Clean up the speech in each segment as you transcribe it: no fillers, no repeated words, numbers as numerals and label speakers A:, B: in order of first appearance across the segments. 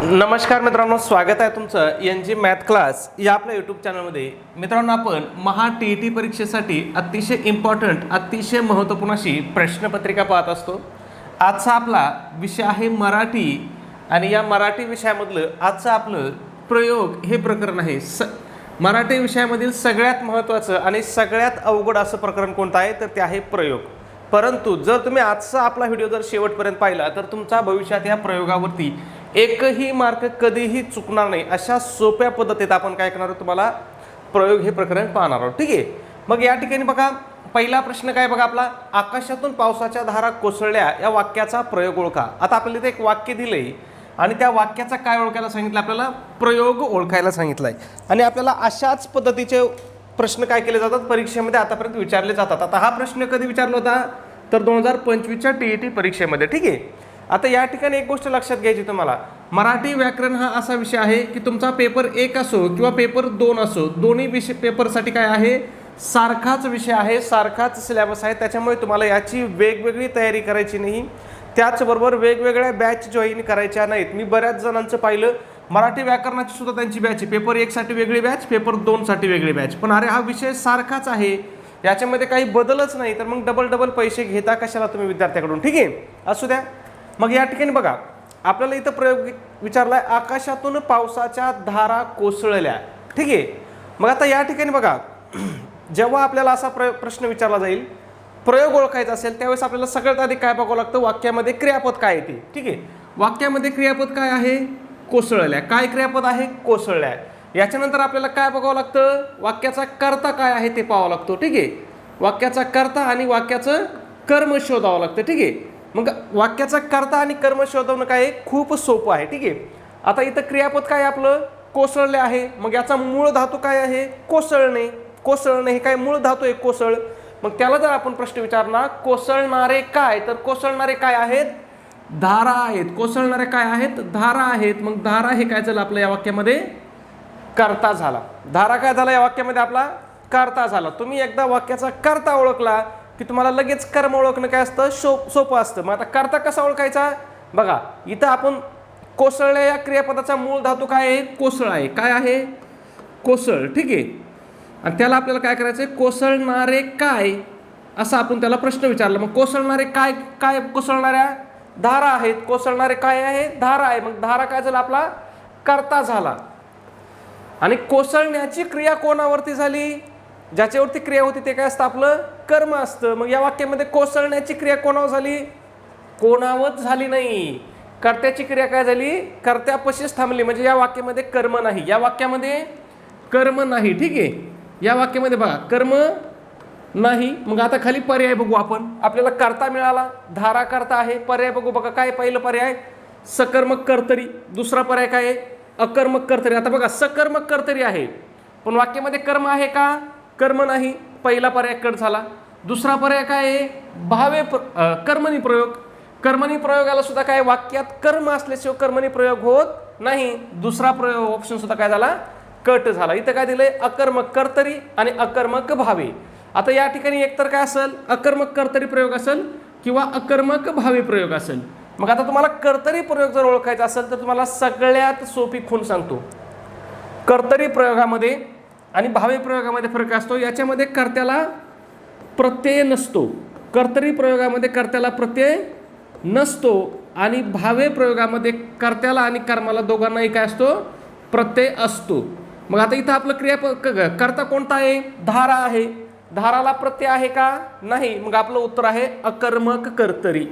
A: नमस्कार मित्रांनो, स्वागत आहे तुमचं एन जी मॅथ क्लास या आपल्या यूट्यूब चॅनलमध्ये. मित्रांनो, आपण महा TET परीक्षेसाठी अतिशय इम्पॉर्टंट, अतिशय महत्त्वपूर्ण अशी प्रश्नपत्रिका पाहत असतो. आजचा आपला विषय आहे मराठी आणि या मराठी विषयामधलं आजचं आपलं प्रयोग हे प्रकरण आहे. मराठी विषयामधील सगळ्यात महत्त्वाचं आणि सगळ्यात अवघड असं प्रकरण कोणतं आहे तर ते आहे प्रयोग. परंतु जर तुम्ही आजचा आपला व्हिडिओ जर शेवटपर्यंत पाहिला तर तुमचा भविष्यात या प्रयोगावरती एकही मार्क कधीही चुकणार नाही. अशा सोप्या पद्धतीत आपण काय करणार आहोत, तुम्हाला प्रयोग हे प्रकरण पाहणार आहोत. ठीक आहे. मग या ठिकाणी बघा, पहिला प्रश्न काय बघा आपला, आकाशातून पावसाच्या धारा कोसळल्या या वाक्याचा प्रयोग ओळखा. आता आपल्याला इथे एक वाक्य दिलंय आणि त्या वाक्याचा काय ओळखायला सांगितलं, आपल्याला प्रयोग ओळखायला सांगितलंय. आणि आपल्याला अशाच पद्धतीचे प्रश्न काय केले जातात परीक्षेमध्ये आतापर्यंत विचारले जातात. आता हा प्रश्न कधी विचारला होता तर 2025च्या TET परीक्षेमध्ये. ठीक आहे. आता या ठिकाणी एक गोष्ट लक्षात घ्यायची तुम्हाला, मराठी व्याकरण हा असा विषय आहे की तुमचा पेपर 1 असो किंवा पेपर 2 असो, दोन्ही विषय पेपरसाठी काय आहे, सारखाच विषय आहे, सारखाच सिलेबस आहे. त्याच्यामुळे तुम्हाला याची वेगवेगळी तयारी करायची नाही. त्याचबरोबर वेगवेगळ्या बॅच जॉईन करायच्या नाहीत. मी बऱ्याच जणांचं पाहिलं, मराठी व्याकरणाची सुद्धा त्यांची बॅच आहे, पेपर 1 साठी वेगळी बॅच, पेपर 2 साठी वेगळी बॅच. पण अरे हा विषय सारखाच आहे, याच्यामध्ये काही बदलच नाही, तर मग डबल पैसे घेता कशाला तुम्ही विद्यार्थ्याकडून. ठीक आहे, असू द्या. मग या ठिकाणी बघा, आपल्याला इथं प्रयोग विचारलाय, आकाशातून पावसाच्या धारा कोसळल्या. ठीक आहे. मग आता या ठिकाणी बघा, जेव्हा आपल्याला असा प्रश्न विचारला जाईल, प्रयोग ओळखायचा असेल, त्यावेळेस आपल्याला सगळ्यात आधी काय बघावं लागतं, वाक्यामध्ये क्रियापद काय येते. ठीक आहे. वाक्यामध्ये क्रियापद काय आहे, कोसळल्या. काय क्रियापद आहे, कोसळल्या. याच्यानंतर आपल्याला काय बघावं लागतं, वाक्याचा कर्ता काय आहे ते पाहावं लागतो. ठीक आहे. वाक्याचा कर्ता आणि वाक्याचं कर्म शोधावं लागतं. ठीक आहे. मग वाक्याचा कर्ता आणि कर्म शोधवणं काय खूप सोपं आहे. ठीक आहे. आता इथं क्रियापद काय आपलं, कोसळले आहे. मग याचा मूळ धातू काय आहे, कोसळणे. कोसळणे हे काय मूळ धातू आहे, कोसळ. मग त्याला जर आपण प्रश्न विचारणार, कोसळणारे काय, तर कोसळणारे काय आहेत, धारा आहेत. कोसळणारे काय आहेत, धारा आहेत. मग धारा हे काय झालं आपलं या वाक्यामध्ये, कर्ता झाला. धारा काय झाला या वाक्यामध्ये आपला, कर्ता झाला. तुम्ही एकदा वाक्याचा कर्ता ओळखला की तुम्हाला लगेच कर्म ओळखणं काय असतं, सोपं असतं. मग आता कर्ता कसा ओळखायचा बघा, इथं आपण कोसळल्या या क्रियापदाचा मूळ धातू काय आहे, कोसळ आहे. काय आहे, कोसळ. ठीक आहे. आणि त्याला आपल्याला काय करायचं आहे, कोसळणारे काय असा आपण त्याला प्रश्न विचारला. मग कोसळणारे काय, काय कोसळणाऱ्या धारा आहेत. कोसळणारे काय आहे, धारा आहे. मग धारा काय झाला आपला, कर्ता झाला. आणि कोसळण्याची क्रिया कोणावरती झाली, ज्याच्यावरती क्रिया होती ते काय असतं, आपलं कर्म असतं. मग या वाक्यामध्ये कोसळण्याची क्रिया कोणावर झाली, कोणावरच झाली नाही. कर्त्याची क्रिया काय झाली, कर्त्यापाशीच थांबली. म्हणजे या वाक्यामध्ये कर्म नाही, या वाक्यामध्ये कर्म नाही. ठीक आहे. या वाक्यामध्ये बघा कर्म नाही. मग आता खाली पर्याय बघू आपण, आपल्याला कर्ता मिळाला, धारा कर्ता आहे. पर्याय बघू बघा, काय पहिलं पर्याय, सकर्मक कर्तरी. दुसरा पर्याय काय आहे, अकर्मक कर्तरी. आता बघा, सकर्मक कर्तरी आहे पण वाक्यामध्ये कर्म आहे का, कर्म नाही. पहिला पर्याय कट झाला. दुसरा पर्याय काय आहे, भावे कर्मणी प्रयोग. कर्मणी प्रयोगाला सुद्धा काय, वाक्यात कर्म असल्याशिवाय कर्मणी प्रयोग होत नाही. दुसरा प्रयोग ऑप्शन सुद्धा काय झाला, कट झाला. इथं काय दिलंय, अकर्मक कर्तरी आणि अकर्मक भावे. आता या ठिकाणी एकतर काय असेल, अकर्मक कर्तरी प्रयोग असेल किंवा अकर्मक भावे प्रयोग असेल. मग आता तुम्हाला कर्तरी प्रयोग जर ओळखायचा असेल तर तुम्हाला सगळ्यात सोपी खूण सांगतो. कर्तरी प्रयोगामध्ये आणि भावे प्रयोगामध्ये फरक असतो. याच्यामध्ये कर्त्याला प्रत्यय नसतो. कर्तरी प्रयोगामध्ये कर्त्याला प्रत्यय नसतो आणि भावे प्रयोगामध्ये कर्त्याला आणि कर्माला दोघांनाही काय असतो, प्रत्यय असतो. मग आता इथं आपलं क्रियापद कर्ता कोणता आहे, धारा आहे. धाराला प्रत्यय आहे का, नाही. मग आपलं उत्तर आहे अकर्मक कर्तरी.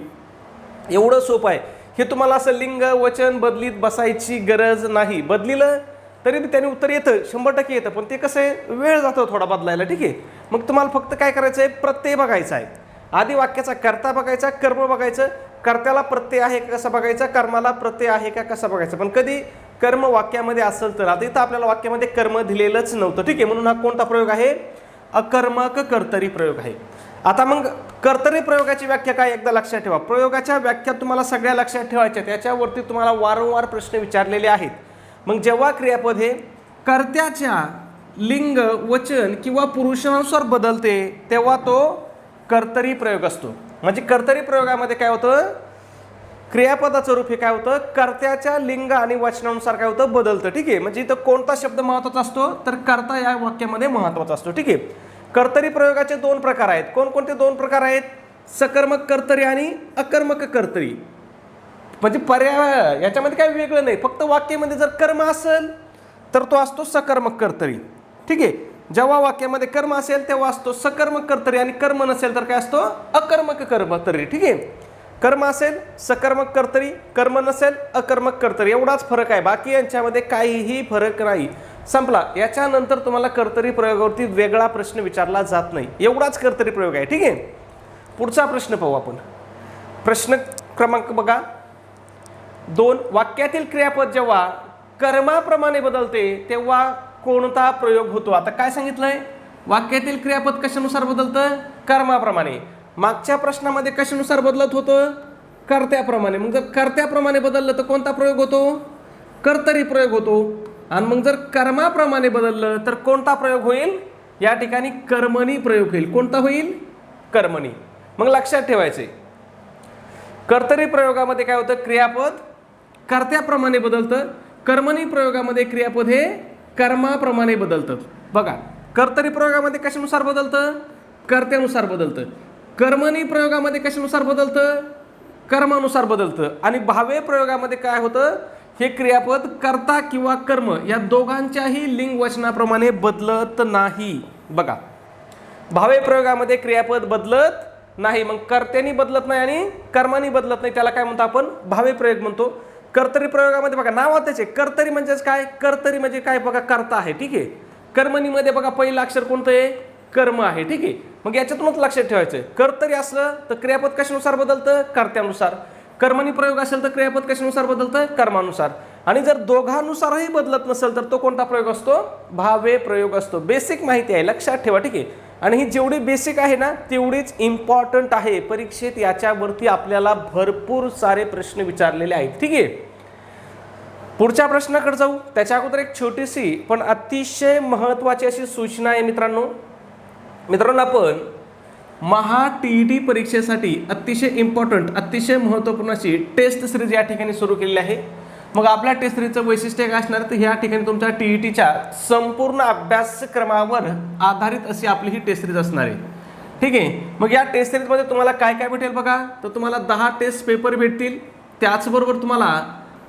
A: एवढं सोपं आहे हे. तुम्हाला असं लिंग वचन बदलीत बसायची गरज नाही. बदलिलं तरी त्याने उत्तर येतं, 100% येतं, पण ते कसं आहे, वेळ जातो थोडा बदलायला. ठीक आहे. मग तुम्हाला फक्त काय करायचं आहे, प्रत्यय बघायचा आहे. आधी वाक्याचा कर्ता बघायचा, कर्म बघायचं, कर्त्याला प्रत्यय आहे का कसा बघायचा, कर्माला प्रत्यय आहे का कसा बघायचा. पण कधी कर्म वाक्यामध्ये असेल तर, आता इथं आपल्याला वाक्यामध्ये कर्म दिलेलंच नव्हतं. ठीक आहे. म्हणून हा कोणता प्रयोग आहे, अकर्मक कर्तरी प्रयोग आहे. आता मग कर्तरी प्रयोगाची व्याख्या काय, एकदा लक्षात ठेवा. प्रयोगाच्या व्याख्या तुम्हाला सगळ्या लक्षात ठेवायच्या, त्याच्यावरती तुम्हाला वारंवार प्रश्न विचारलेले आहेत. मग जेव्हा क्रियापद हे कर्त्याच्या लिंग वचन किंवा पुरुषानुसार बदलते तेव्हा तो कर्तरी प्रयोग असतो. म्हणजे कर्तरी प्रयोगामध्ये काय होतं, क्रियापदाचं रूप हे काय होतं, कर्त्याच्या लिंग आणि वचनानुसार काय होतं, बदलतं. ठीक आहे, म्हणजे इथं कोणता शब्द महत्वाचा असतो, तर कर्ता या वाक्यामध्ये महत्वाचा असतो. ठीक आहे, कर्तरी प्रयोगाचे दोन प्रकार आहेत. कोणकोणते दोन प्रकार आहेत, सकर्मक कर्तरी आणि अकर्मक कर्तरी. म्हणजे पर्याय याच्यामध्ये काही वेगळं नाही, फक्त वाक्यामध्ये जर कर्म असेल तर तो असतो सकर्मक कर्तरी. ठीक आहे, जेव्हा वाक्यामध्ये कर्म असेल तेव्हा असतो सकर्मक कर्तरी आणि कर्म नसेल तर काय असतो, अकर्मक कर्तरी. ठीक आहे, कर्म असेल सकर्मक कर्तरी, कर्म नसेल अकर्मक कर्तरी, एवढाच फरक आहे. बाकी यांच्यामध्ये काहीही फरक नाही. संपला. याच्यानंतर तुम्हाला कर्तरी प्रयोगावरती वेगळा प्रश्न विचारला जात नाही, एवढाच कर्तरी प्रयोग आहे. ठीक आहे, पुढचा प्रश्न पाहू आपण. प्रश्न क्रमांक बघा 2. वाक्यातील क्रियापद जेव्हा कर्माप्रमाणे बदलते तेव्हा कोणता प्रयोग होतो. आता काय सांगितलंय, वाक्यातील क्रियापद कशानुसार बदलतं, कर्माप्रमाणे. मागच्या प्रश्नामध्ये कशानुसार बदलत होतं, कर्त्याप्रमाणे. मग जर कर्त्याप्रमाणे बदललं तर कोणता प्रयोग होतो, कर्तरी प्रयोग होतो. आणि मग जर कर्माप्रमाणे बदललं तर कोणता प्रयोग होईल, या ठिकाणी कर्मणी प्रयोग होईल. कोणता होईल, कर्मणी. मग लक्षात ठेवायचे, कर्तरी प्रयोगामध्ये काय होतं, क्रियापद कर्त्याप्रमाणे बदलतं. कर्मणी प्रयोगामध्ये क्रियापद हे कर्माप्रमाणे बदलतं. बघा, कर्तरी प्रयोगामध्ये कशानुसार बदलतं, कर्त्यानुसार बदलतं. कर्मणी प्रयोगामध्ये कशानुसार बदलतं, कर्मानुसार बदलतं. आणि भावे प्रयोगामध्ये काय होतं, हे क्रियापद कर्ता किंवा कर्म या दोघांच्याही लिंग वचनाप्रमाणे बदलत नाही. बघा, भावे प्रयोगामध्ये क्रियापद बदलत नाही, मग कर्त्यानी बदलत नाही आणि कर्मानी बदलत नाही, त्याला काय म्हणतो आपण, भावे प्रयोग म्हणतो. कर्तरी प्रयोगामध्ये बघा नावातच आहे, कर्तरी म्हणजेच काय, कर्तरी म्हणजे काय बघा, कर्ता आहे. ठीक आहे, कर्मणीमध्ये बघा पहिलं अक्षर कोणतं आहे, कर्म आहे. ठीक आहे, मग याच्यातूनच लक्षात ठेवायचं, कर्तरी असलं तर क्रियापद कशानुसार बदलतं, कर्त्यानुसार. कर्मणी प्रयोग असेल तर क्रियापद कशानुसार बदलतं, कर्मानुसार. आणि जर दोघांनुसारही बदलत नसेल तर तो कोणता प्रयोग असतो, भावे प्रयोग असतो. बेसिक माहिती आहे, लक्षात ठेवा. ठीक आहे, आणि ही जेवढी बेसिक आहे ना तेवढीच इम्पॉर्टंट आहे. परीक्षेत याच्यावरती आपल्याला भरपूर सारे प्रश्न विचारलेले आहेत. ठीक आहे, पुढच्या प्रश्नाकडे जाऊ. त्याच्या अगोदर एक छोटीशी पण अतिशय महत्त्वाची अशी सूचना आहे मित्रांनो. आपण महा TET परीक्षेसाठी अतिशय इम्पॉर्टंट, अतिशय महत्त्वपूर्ण अशी टेस्ट सिरीज या ठिकाणी सुरू केलेली आहे. मग आपल्या टेस्ट सिरीजचं वैशिष्ट्य काय असणार, तर ह्या ठिकाणी तुमच्या TETच्या संपूर्ण अभ्यासक्रमावर आधारित अशी आपली ही टेस्ट सिरीज असणार आहे. ठीक आहे, मग या टेस्ट सिरीजमध्ये तुम्हाला काय काय भेटेल बघा, तर तुम्हाला 10 टेस्ट पेपर भेटतील. त्याचबरोबर तुम्हाला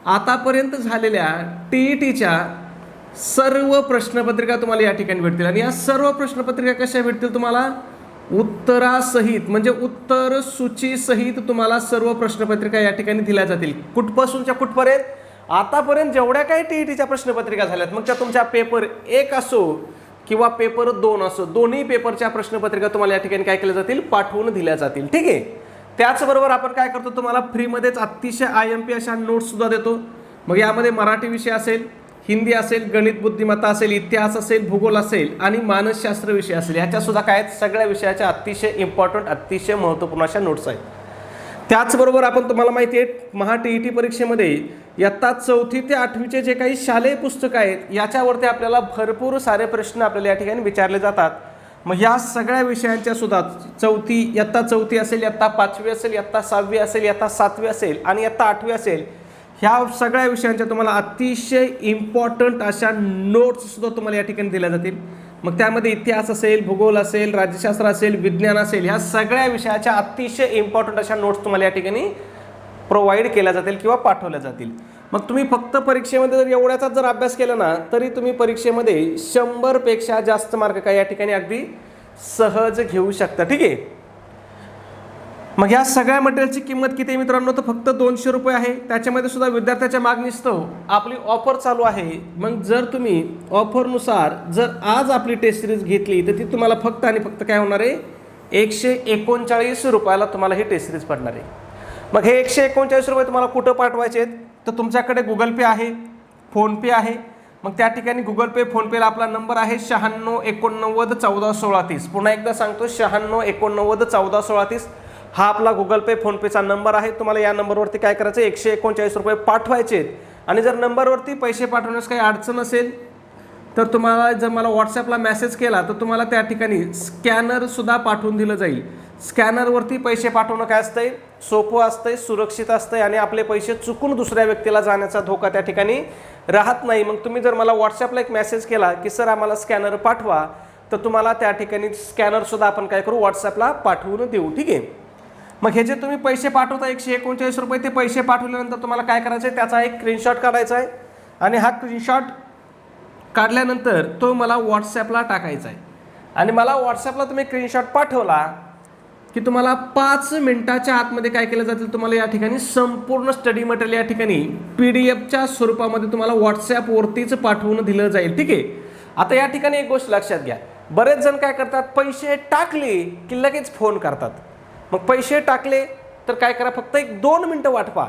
A: आतापर्यंत झालेल्या TETच्या सर्व प्रश्नपत्रिका तुम्हाला या ठिकाणी भेटतील. आणि या सर्व प्रश्नपत्रिका कशा भेटतील तुम्हाला, उत्तरासहित, म्हणजे उत्तर सूची सहित तुम्हाला सर्व प्रश्नपत्रिका या ठिकाणी दिल्या जातील. कुठपासूनच्या कुठपर्यंत, आतापर्यंत जेवढ्या काही TETच्या प्रश्नपत्रिका झाल्यात, मग त्या तुमच्या पेपर 1 असो किंवा पेपर 2 असो, दोन्ही पेपरच्या प्रश्नपत्रिका तुम्हाला या ठिकाणी काय केल्या जातील, पाठवून दिल्या जातील. ठीक आहे, त्याचबरोबर आपण काय करतो, तुम्हाला फ्रीमध्येच अतिशय IMP अशा नोट्स सुद्धा देतो. मग यामध्ये मराठी विषय असेल, हिंदी असेल, गणित बुद्धिमत्ता असेल, इतिहास असेल, भूगोल असेल आणि मानसशास्त्र विषय असेल, ह्याच्या सुद्धा काय आहेत, सगळ्या विषयाच्या अतिशय इम्पॉर्टंट, अतिशय महत्त्वपूर्ण अशा नोट्स आहेत. त्याचबरोबर आपण तुम्हाला माहिती आहे, महा TET परीक्षेमध्ये इयत्ता 4थी ते 8वीचे जे काही शालेय पुस्तकं आहेत याच्यावरती आपल्याला भरपूर सारे प्रश्न आपल्याला या ठिकाणी विचारले जातात. मग ह्या सगळ्या विषयांच्या सुद्धा इयत्ता 4थी असेल, इयत्ता 5वी असेल, इयत्ता 6वी असेल, इयत्ता 7वी असेल आणि इयत्ता 8वी असेल, ह्या सगळ्या विषयांच्या तुम्हाला अतिशय इम्पॉर्टंट अशा नोट्स सुद्धा तुम्हाला या ठिकाणी दिल्या जातील. मग त्यामध्ये इतिहास असेल, भूगोल असेल, राज्यशास्त्र असेल, विज्ञान असेल, ह्या सगळ्या विषयाच्या अतिशय इम्पॉर्टंट अशा नोट्स तुम्हाला या ठिकाणी प्रोव्हाइड केल्या जातील किंवा पाठवल्या जातील. मग तुम्ही फक्त परीक्षेमध्ये जर एवढ्याचाच जर अभ्यास केला ना तरी तुम्ही परीक्षेमध्ये 100 पेक्षा जास्त मार्क काय या ठिकाणी अगदी सहज घेऊ शकता. ठीक आहे, मग ह्या सगळ्या मटेरियलची किंमत किती आहे मित्रांनो, तर फक्त 200 रुपये आहे. त्याच्यामध्ये सुद्धा विद्यार्थ्याच्या मागणीस्तव आपली ऑफर चालू आहे. मग जर तुम्ही ऑफरनुसार जर आज आपली टेस्ट सिरीज घेतली तर ती तुम्हाला फक्त आणि फक्त काय होणार आहे, 139 रुपयाला तुम्हाला ही टेस्ट सिरीज पडणार आहे. मग हे 139 रुपये तुम्हाला कुठं पाठवायचे आहेत, तर तुमच्याकडे गुगल पे आहे, फोनपे आहे. मग त्या ठिकाणी गुगल पे, फोनपेला आपला नंबर आहे 96 89 14 16 30. पुन्हा एकदा सांगतो, 96 89 14 16 30 हा आपला गुगल पे, फोनपेचा नंबर आहे. तुम्हाला या नंबरवरती काय करायचं, 139 रुपये पाठवायचे आहेत. आणि जर नंबरवरती पैसे पाठवण्यास काही अडचण असेल तर तुम्हाला जर मला व्हॉट्सॲपला मेसेज केला तर तुम्हाला त्या ठिकाणी स्कॅनरसुद्धा पाठवून दिलं जाईल. स्कॅनरवरती पैसे पाठवणं काय असतंय, सोपं असतंय, सुरक्षित असतंय आणि आपले पैसे चुकून दुसऱ्या व्यक्तीला जाण्याचा धोका त्या ठिकाणी राहत नाही. मग तुम्ही जर मला व्हॉट्सअपला एक मेसेज केला की सर आम्हाला स्कॅनर पाठवा, तर तुम्हाला त्या ठिकाणी स्कॅनरसुद्धा आपण काय करू, व्हॉट्सअपला पाठवून देऊ. ठीक आहे. मग हे जे तुम्ही पैसे पाठवता 139 रुपये, ते पैसे पाठवल्यानंतर तुम्हाला काय करायचं आहे, त्याचा एक स्क्रीनशॉट काढायचा आहे आणि हा स्क्रीनशॉट काढल्यानंतर तो मला व्हॉट्सॲपला टाकायचा आहे. आणि मला व्हॉट्सॲपला तुम्ही स्क्रीनशॉट पाठवला की तुम्हाला 5 मिनिटाच्या आतमध्ये काय केलं जातील, तुम्हाला या ठिकाणी संपूर्ण स्टडी मटेरियल या ठिकाणी PDF स्वरूपामध्ये तुम्हाला व्हॉट्सॲपवरतीच पाठवून दिलं जाईल. ठीक आहे. आता या ठिकाणी एक गोष्ट लक्षात घ्या, बरेच जण काय करतात, पैसे टाकले की लगेच फोन करतात. मग पैसे टाकले तर काय करा, फक्त एक 2 मिनटं वाट पहा.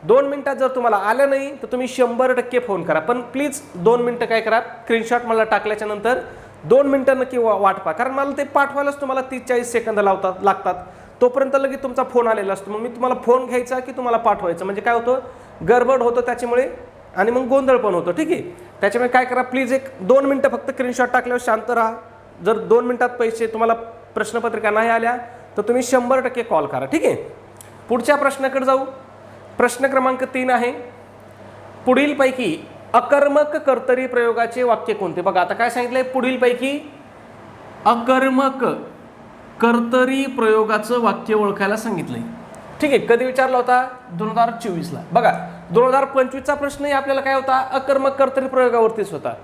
A: 2 मिनटात जर तुम्हाला आलं नाही तर तुम्ही 100% फोन करा. पण प्लीज 2 मिनटं काय करा, स्क्रीनशॉट मला टाकल्याच्या नंतर 2 मिनटं नक्की वाट पहा. कारण मला ते पाठवायलाच तुम्हाला 30-40 सेकंद लागतात. तोपर्यंत लगेच तुमचा फोन आलेला असतो. मग मी तुम्हाला फोन घ्यायचा की तुम्हाला पाठवायचं, म्हणजे काय होतं, गडबड होतं त्याच्यामुळे आणि मग गोंधळ पण होतो. ठीक आहे. त्याच्यामुळे काय करा, प्लीज एक 2 मिनटं फक्त स्क्रीनशॉट टाकल्यावर शांत राहा. जर 2 मिनटात पैसे तुम्हाला प्रश्नपत्रिका नाही आल्या तर तुम्ही 100% कॉल करा. ठीक आहे. पुढच्या प्रश्नाकडे जाऊ. प्रश्न क्रमांक 3 आहे, पुढीलपैकी अकर्मक कर्तरी प्रयोगाचे वाक्य कोणते. बघा आता काय सांगितलंय, पुढीलपैकी अकर्मक कर्तरी प्रयोगाचं वाक्य ओळखायला सांगितलंय. ठीक आहे. कधी विचारला होता, 2024ला. बघा 2025चा प्रश्नही आपल्याला काय होता, अकर्मक कर्तरी प्रयोगावरतीच होता.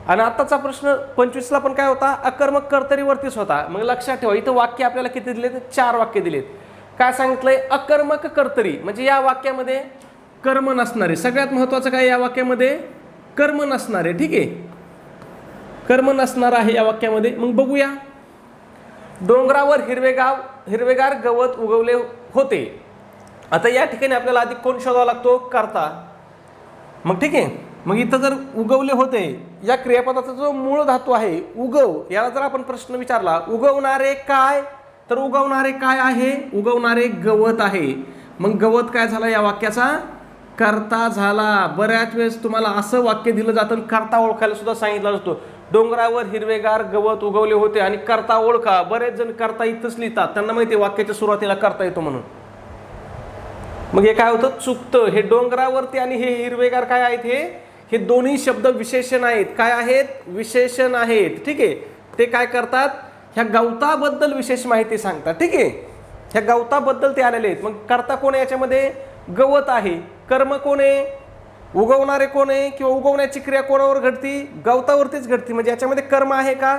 A: आणि आताचा प्रश्न 25ला पण काय होता, अकर्मक कर्तरीवरतीच होता. मग लक्षात ठेवा, इथं वाक्य आपल्याला किती दिलेत, 4 वाक्य दिलेत. काय सांगितलंय, अकर्मक कर्तरी, म्हणजे या वाक्यामध्ये कर्म नसणारे. सगळ्यात महत्वाचं काय, या वाक्यामध्ये कर्म नसणारे. ठीक आहे. कर्म नसणार आहे या वाक्यामध्ये. मग बघूया, डोंगरावर हिरवेगार गवत उगवले होते. आता या ठिकाणी आपल्याला आधी कोण शोधावा लागतो, कर्ता. मग ठीक आहे. मग इथं जर उगवले होते या क्रियापदाचा जो मूळ धातू आहे उगव, याला जर आपण प्रश्न विचारला, उगवणारे काय, तर उगवणारे काय आहे, उगवणारे गवत आहे. मग गवत काय झाला, या वाक्याचा कर्ता झाला. बऱ्याच वेळेस तुम्हाला असं वाक्य दिलं जातं, कर्ता ओळखायला सुद्धा सांगितलं असतो. डोंगरावर हिरवेगार गवत उगवले होते आणि कर्ता ओळखा. बरेच जण कर्ता इथंच लिहितात, त्यांना माहिती आहे वाक्याच्या सुरुवातीला कर्ता येतो म्हणून. मग हे काय होतं, चुकतं. हे डोंगरावरती आणि हे हिरवेगार काय आहेत, हे दोन्ही शब्द विशेषण आहेत. काय आहेत, विशेषण आहेत. ठीक आहे. ते काय करतात, ह्या गवताबद्दल विशेष माहिती सांगतात. ठीक आहे. ह्या गवताबद्दल ते आलेले आहेत. मग कर्ता कोण आहे याच्यामध्ये, गवत आहे. कर्म कोण आहे, उगवणारे कोण आहे, किंवा उगवण्याची क्रिया कोणावर घडती, गवतावरतीच घडती. म्हणजे याच्यामध्ये कर्म आहे का,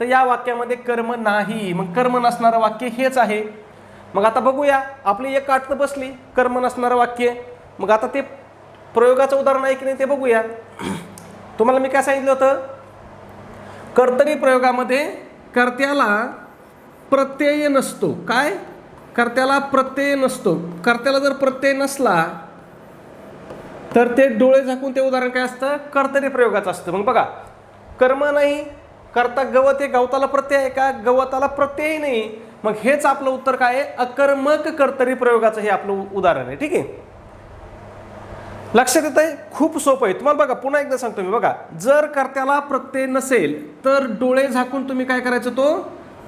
A: तर या वाक्यामध्ये कर्म नाही. मग कर्म नसणारं वाक्य हेच आहे. मग आता बघूया, आपली एक अट बसली, कर्म नसणारं वाक्य. मग आता ते प्रयोगाचं उदाहरण आहे की नाही ते बघूया. तुम्हाला मी काय सांगितलं होतं, कर्तरी प्रयोगामध्ये कर्त्याला प्रत्यय नसतो. काय, कर्त्याला प्रत्यय नसतो. कर्त्याला जर प्रत्यय नसला तर ते डोळे झाकून ते उदाहरण काय असतं, कर्तरी प्रयोगाचं असतं. मग बघा, कर्म नाही, कर्ता गवत आहे, गवताला प्रत्यय आहे का, गवताला प्रत्यय नाही. मग हेच आपलं उत्तर काय आहे, अकर्मक कर्तरी प्रयोगाचं हे आपलं उदाहरण आहे. ठीक आहे. लक्षात येत आहे, खूप सोपं आहे. तुम्हाला बघा पुन्हा एकदा सांगतो मी. बघा, जर कर्त्याला प्रत्यय नसेल तर डोळे झाकून तुम्ही काय करायचं, तो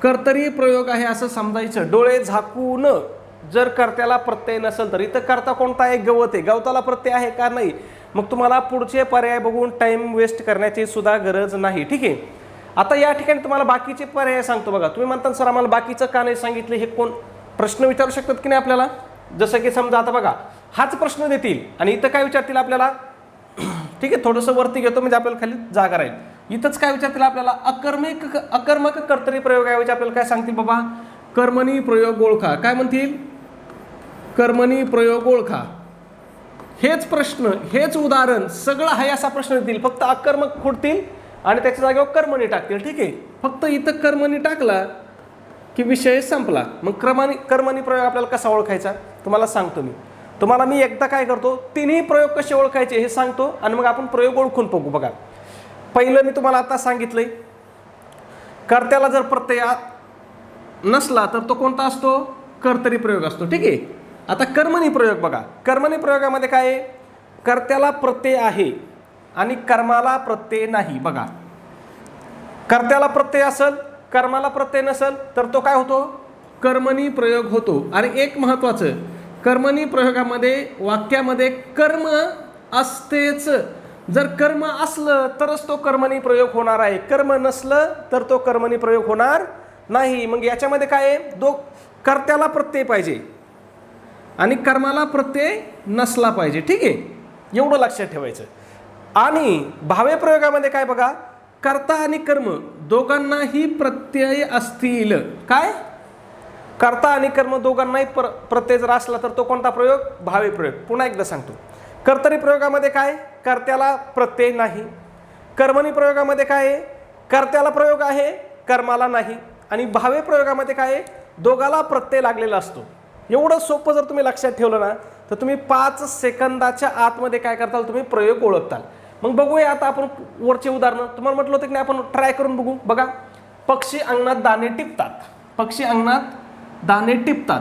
A: कर्तरी प्रयोग आहे असं समजायचं. डोळे झाकून, जर कर्त्याला प्रत्यय नसेल तर. इथं कर्ता कोणता आहे, गवत आहे. गवताला प्रत्यय आहे का, नाही. मग तुम्हाला पुढचे पर्याय बघून टाइम वेस्ट करण्याची सुद्धा गरज नाही. ठीक आहे. आता या ठिकाणी तुम्हाला बाकीचे पर्याय सांगतो. बघा, तुम्ही म्हणता सर आम्हाला बाकीचं का नाही सांगितलं, हे कोण प्रश्न विचारू शकतात की नाही आपल्याला. जसं की समजा आता बघा, हाच प्रश्न देतील आणि इथं काय विचारतील आपल्याला. ठीक आहे, थोडंसं वरती घेतो म्हणजे आपल्याला खाली जागा राहील. इथंच काय विचारतील आपल्याला, अकर्मक कर्तरी प्रयोगाऐवजी आपल्याला काय सांगतील, बाबा कर्मणी प्रयोग ओळखा. काय म्हणतील, कर्मणी प्रयोग ओळखा. हेच प्रश्न, हेच उदाहरण सगळं आहे असा प्रश्न देतील. फक्त अकर्मक खोडतील आणि त्याच्या जागेवर कर्मणी टाकतील. ठीक आहे. फक्त इथं कर्मणी टाकला की विषय संपला. मग कर्मणी प्रयोग आपल्याला कसा ओळखायचा तुम्हाला सांगतो मी. तुम्हाला मी एकदा काय करतो, तिन्ही प्रयोग कसे ओळखायचे हे सांगतो आणि मग आपण प्रयोग ओळखून बघू. बघा, पहिलं मी तुम्हाला आता सांगितलंय, कर्त्याला जर प्रत्यय नसला तर तो कोणता असतो, कर्तरी प्रयोग असतो. ठीक आहे. आता कर्मणी प्रयोग बघा, कर्मणी प्रयोगामध्ये काय आहे, कर्त्याला प्रत्यय आहे आणि कर्माला प्रत्यय नाही. बघा, कर्त्याला प्रत्यय असेल, कर्माला प्रत्यय नसेल तर तो काय होतो, कर्मणी प्रयोग होतो. आणि एक महत्वाचं, कर्मणी प्रयोगामध्ये वाक्यामध्ये कर्म असतेच. जर कर्म असलं तरच तो कर्मणी प्रयोग होणार आहे, कर्म नसलं तर तो कर्मणी प्रयोग होणार नाही. मग याच्यामध्ये काय आहे, कर्त्याला प्रत्यय पाहिजे आणि कर्माला प्रत्यय नसला पाहिजे. ठीक आहे, एवढं लक्षात ठेवायचं. आणि भावे प्रयोगामध्ये काय बघा, कर्ता आणि कर्म दोघांनाही प्रत्यय असतील. काय, कर्ता आणि कर्म दोघांनाही प्रत्यय जर असला तर तो कोणता प्रयोग, भावे प्रयोग. पुन्हा एकदा सांगतो, कर्तरी प्रयोगामध्ये काय, कर्त्याला प्रत्यय नाही. कर्मणी प्रयोगामध्ये काय आहे, कर्त्याला प्रयोग आहे, कर्माला नाही. आणि भावे प्रयोगामध्ये काय आहे, दोघाला प्रत्यय लागलेला असतो. एवढं सोपं जर तुम्ही लक्षात ठेवलं ना तर तुम्ही 5 सेकंदाच्या आतमध्ये काय करताल, तुम्ही प्रयोग ओळखताल. मग बघूया आता आपण वरचे उदाहरणं. तुम्हाला म्हटलं होतं की नाही, आपण ट्राय करून बघू. बघा, पक्षी अंगणात दाणे टिपतात. पक्षी अंगणात दाणे टिपतात.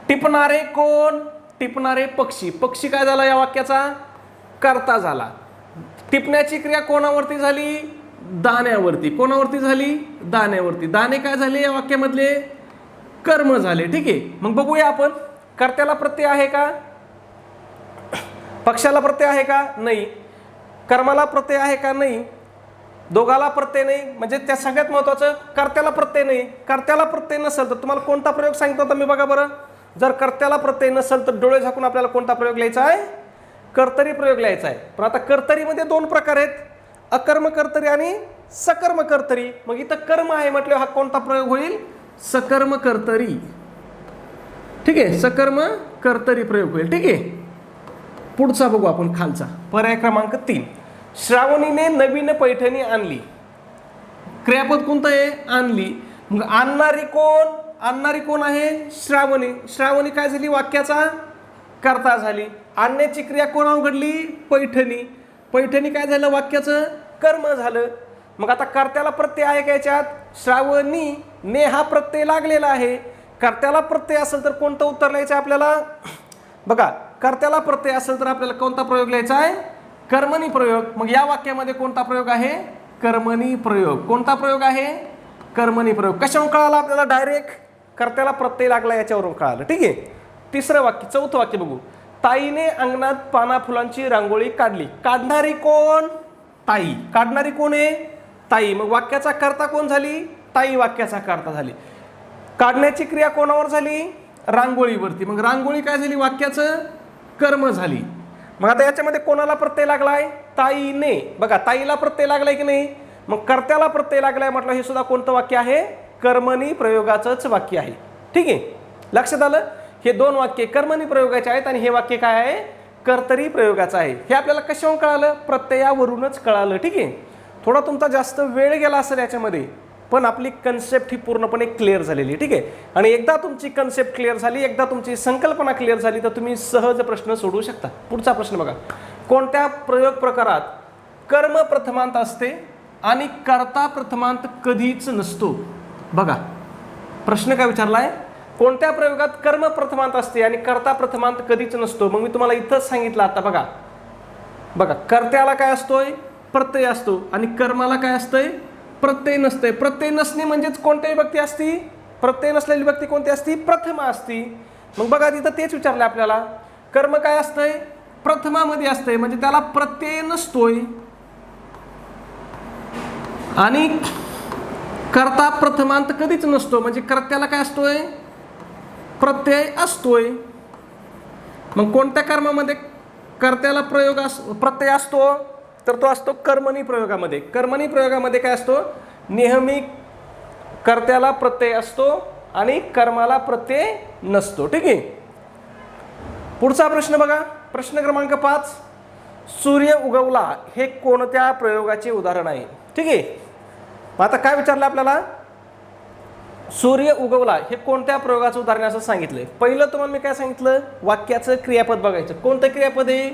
A: टिपणारे कोण, टिपणारे पक्षी. पक्षी काय झाला या वाक्याचा, कर्ता झाला. टिपण्याची क्रिया कोणावरती झाली, दाण्यावरती. कोणावरती झाली, दाण्यावरती. दाणे काय झाले या वाक्यामधले, कर्म झाले. ठीक आहे, मग बघूया आपण, कर्त्याला प्रत्यय आहे का, पक्षाला प्रत्यय आहे का, नाही. कर्माला प्रत्यय आहे का, नाही. दोघाला प्रत्यय नाही. म्हणजे त्या सगळ्यात महत्वाचं, कर्त्याला प्रत्यय नाही. कर्त्याला प्रत्यय नसेल तर तुम्हाला कोणता प्रयोग सांगितला होता मी, बघा बरं. जर कर्त्याला प्रत्यय नसेल तर डोळे झाकून आपल्याला कोणता प्रयोग लिहायचा आहे, कर्तरी प्रयोग लिहायचा आहे. पण आता कर्तरीमध्ये 2 प्रकार आहेत, अकर्म कर्तरी आणि सकर्म कर्तरी. मग इथं कर्म आहे म्हटलं, हा कोणता प्रयोग होईल, सकर्म कर्तरी. ठीक आहे, सकर्म कर्तरी प्रयोग होईल. ठीक आहे, पुढचा बघू आपण, खालचा पर्याय क्रमांक 3. श्रावणीने नवीन पैठणी आणली. क्रियापद कोणतं आहे, आणली. मग आणणारी कोण, आणणारी कोण आहे, श्रावणी. श्रावणी काय झाली, वाक्याचा कर्ता झाली. आणण्याची क्रिया कोणावर घडली, पैठणी. पैठणी काय झालं, वाक्याचं कर्म झालं. मग आता कर्त्याला प्रत्यय आहे का याच्यात, श्रावणी ने हा प्रत्यय लागलेला आहे. कर्त्याला प्रत्यय असेल तर कोणतं उत्तर लिहायचं आपल्याला, बघा, कर्त्याला प्रत्यय असेल तर आपल्याला कोणता प्रयोग लिहायचा आहे, कर्मणी प्रयोग. मग या वाक्यामध्ये कोणता प्रयोग आहे, कर्मणी प्रयोग. कोणता प्रयोग आहे, कर्मणी प्रयोग. कशावरून कळाला आपल्याला, डायरेक्ट कर्त्याला प्रत्यय लागला याच्यावरून कळालं. ठीक आहे, तिसरं वाक्य, चौथं वाक्य बघू. ताईने अंगणात पाना फुलांची रांगोळी काढली. काढणारी कोण, ताई. काढणारी कोण आहे, ताई. मग वाक्याचा कर्ता कोण झाली, ताई वाक्याचा कर्ता झाली. काढण्याची क्रिया कोणावर झाली, रांगोळीवरती. मग रांगोळी काय झाली, वाक्याचं कर्म झाली. मग आता याच्यामध्ये कोणाला प्रत्यय लागलाय, ताईने. बघा, ताईला प्रत्यय लागलाय की नाही. मग कर्त्याला प्रत्यय लागलाय म्हटलं, हे सुद्धा कोणतं वाक्य आहे, कर्मणी प्रयोगाचंच वाक्य आहे. ठीक आहे, लक्षात आलं. हे 2 वाक्य कर्मणी प्रयोगाचे आहेत आणि हे वाक्य काय आहे, कर्तरी प्रयोगाचं आहे. हे आपल्याला कशावरून कळालं, प्रत्ययावरूनच कळालं. ठीक आहे, थोडा तुमचा जास्त वेळ गेला असेल याच्यामध्ये, पण आपली कन्सेप्ट ही पूर्णपणे क्लिअर झालेली. ठीक आहे, आणि एकदा तुमची कन्सेप्ट क्लिअर झाली, एकदा तुमची संकल्पना क्लिअर झाली तर तुम्ही सहज प्रश्न सोडवू शकता. पुढचा प्रश्न बघा, कोणत्या प्रयोग प्रकारात कर्म प्रथमांत असते आणि कर्ता प्रथमांत कधीच नसतो. बघा, प्रश्न काय विचारलाय, कोणत्या प्रयोगात कर्म प्रथमांत असते आणि कर्ता प्रथमांत कधीच नसतो. मग मी तुम्हाला इथंच सांगितलं आता. बघा बघा, कर्त्याला काय असतोय, प्रत्यय असतो आणि कर्माला काय असतंय, प्रत्यय नसते. प्रत्यय नसणे म्हणजेच कोणत्याही व्यक्ती असती, प्रत्यय नसलेली व्यक्ती कोणती असती, प्रथमा असती. मग बघा, तिथं तेच विचारलं आपल्याला, कर्म काय असतंय, प्रथमामध्ये असतंय, म्हणजे त्याला प्रत्यय नसतोय. आणि कर्ता प्रथमांत कधीच नसतो, म्हणजे कर्त्याला काय असतोय, प्रत्यय असतोय. मग कोणत्या कर्मामध्ये कर्त्याला प्रत्यय असतो, तर तो असतो कर्मणी प्रयोगामध्ये. कर्मणी प्रयोगामध्ये काय असतो, नेहमी कर्त्याला प्रत्यय असतो आणि कर्माला प्रत्यय नसतो. ठीक आहे, पुढचा प्रश्न बघा, प्रश्न क्रमांक 5. सूर्य उगवला हे कोणत्या प्रयोगाचे उदाहरण आहे. ठीक आहे, आता काय विचारलं आपल्याला, सूर्य उगवला हे कोणत्या प्रयोगाचं उदाहरण असं सांगितलंय. पहिलं तुम्हाला मी काय सांगितलं, वाक्याचं क्रियापद बघायचं. कोणतं क्रियापद आहे,